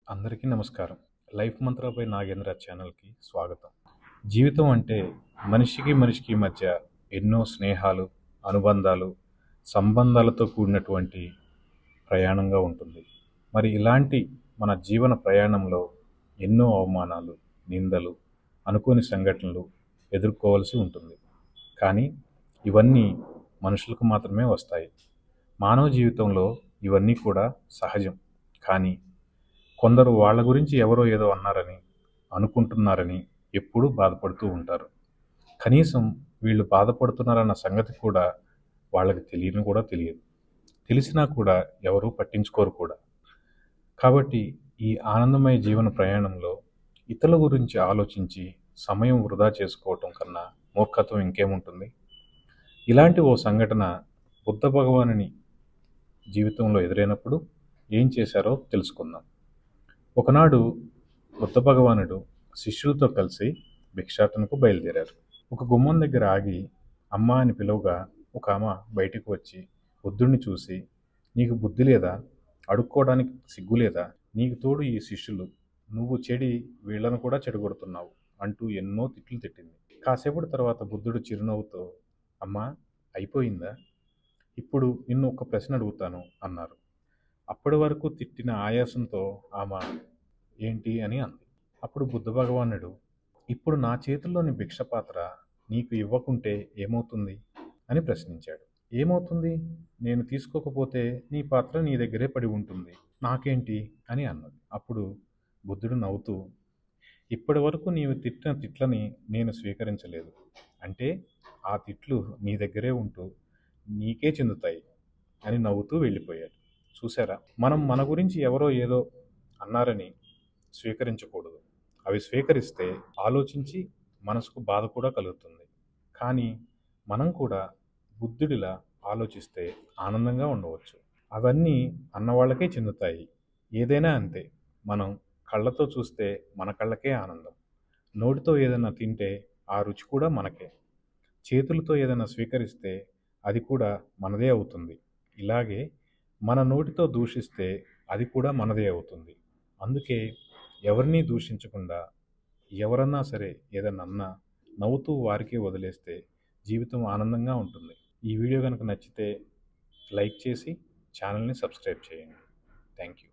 అందరికీ నమస్కారం. లైఫ్ మంత్రాపై నాగేంద్ర ఛానల్‌కి స్వాగతం. జీవితం అంటే మనిషికి మధ్య ఎన్నో స్నేహాలు, అనుబంధాలు, సంబంధాలతో కూడినటువంటి ప్రయాణంగా ఉంటుంది. మరి ఇలాంటి మన జీవన ప్రయాణంలో ఎన్నో అవమానాలు, నిందలు, అనుకోని సంఘటనలు ఎదుర్కోవాల్సి ఉంటుంది. కానీ ఇవన్నీ మనుషులకు మాత్రమే వస్తాయి. మానవ జీవితంలో ఇవన్నీ కూడా సహజం. కానీ కొందరు వాళ్ళ గురించి ఎవరో ఏదో అన్నారని, అనుకుంటున్నారని ఎప్పుడూ బాధపడుతూ ఉంటారు. కనీసం వీళ్ళు బాధపడుతున్నారన్న సంగతి కూడా వాళ్ళకి తెలియని కూడా తెలియదు. తెలిసినా కూడా ఎవరూ పట్టించుకోరు కూడా. కాబట్టి ఈ ఆనందమయ జీవన ప్రయాణంలో ఇతరుల గురించి ఆలోచించి సమయం వృధా చేసుకోవటం కన్నా మూర్ఖత్వం ఇంకేముంటుంది? ఇలాంటి ఓ సంఘటన బుద్ధ భగవానుని జీవితంలో ఎదురైనప్పుడు ఏం చేశారో తెలుసుకుందాం. ఒకనాడు బుద్ధ భగవానుడు శిష్యులతో కలిసి భిక్షాటనకు బయలుదేరారు. ఒక గుమ్మం దగ్గర ఆగి అమ్మ అని పిలువగా ఒక ఆమె బయటికి వచ్చి బుద్ధుడిని చూసి, నీకు బుద్ధి లేదా? అడుక్కోవడానికి సిగ్గు లేదా? నీకు తోడు ఈ శిష్యులు, నువ్వు చెడి వీళ్లను కూడా చెడగొడుతున్నావు అంటూ ఎన్నో తిట్లు తిట్టింది. కాసేపటి తర్వాత బుద్ధుడు చిరునవ్వుతో, అమ్మా అయిపోయిందా? ఇప్పుడు నిన్ను ఒక ప్రశ్న అడుగుతాను అన్నారు. అప్పటి వరకు తిట్టిన ఆయాసంతో ఆమె ఏంటి అని అంది. అప్పుడు బుద్ధ భగవానుడు, ఇప్పుడు నా చేతుల్లోని భిక్షపాత్ర నీకు ఇవ్వకుంటే ఏమవుతుంది అని ప్రశ్నించాడు. ఏమవుతుంది? నేను తీసుకోకపోతే నీ పాత్ర నీ దగ్గరే పడి ఉంటుంది, నాకేంటి అని అన్నది. అప్పుడు బుద్ధుడు నవ్వుతూ, ఇప్పటి వరకు నీవు తిట్టిన తిట్లని నేను స్వీకరించలేదు, అంటే ఆ తిట్లు నీ దగ్గరే ఉంటూ నీకే చెందుతాయి అని నవ్వుతూ వెళ్ళిపోయాడు. చూసారా, మనం మన గురించి ఎవరో ఏదో అన్నారని స్వీకరించకూడదు. అవి స్వీకరిస్తే ఆలోచించి మనసుకు బాధ కూడా కలుగుతుంది. కానీ మనం కూడా బుద్ధుడిలా ఆలోచిస్తే ఆనందంగా ఉండవచ్చు. అవన్నీ అన్నవాళ్ళకే చెందుతాయి. ఏదైనా అంతే. మనం కళ్ళతో చూస్తే మన కళ్ళకే ఆనందం. నోటితో ఏదైనా తింటే ఆ రుచి కూడా మనకే. చేతులతో ఏదైనా స్వీకరిస్తే అది కూడా మనదే అవుతుంది. ఇలాగే మన నోటితో దూషిస్తే అది కూడా మనదే అవుతుంది. అందుకే ఎవరినీ దూషించకుండా ఎవరన్నా సరే ఏదన్నా అన్నా నవ్వుతూ వారికే వదిలేస్తే జీవితం ఆనందంగా ఉంటుంది. ఈ వీడియో కనుక నచ్చితే లైక్ చేసి ఛానల్ని సబ్స్క్రైబ్ చేయండి. Thank you.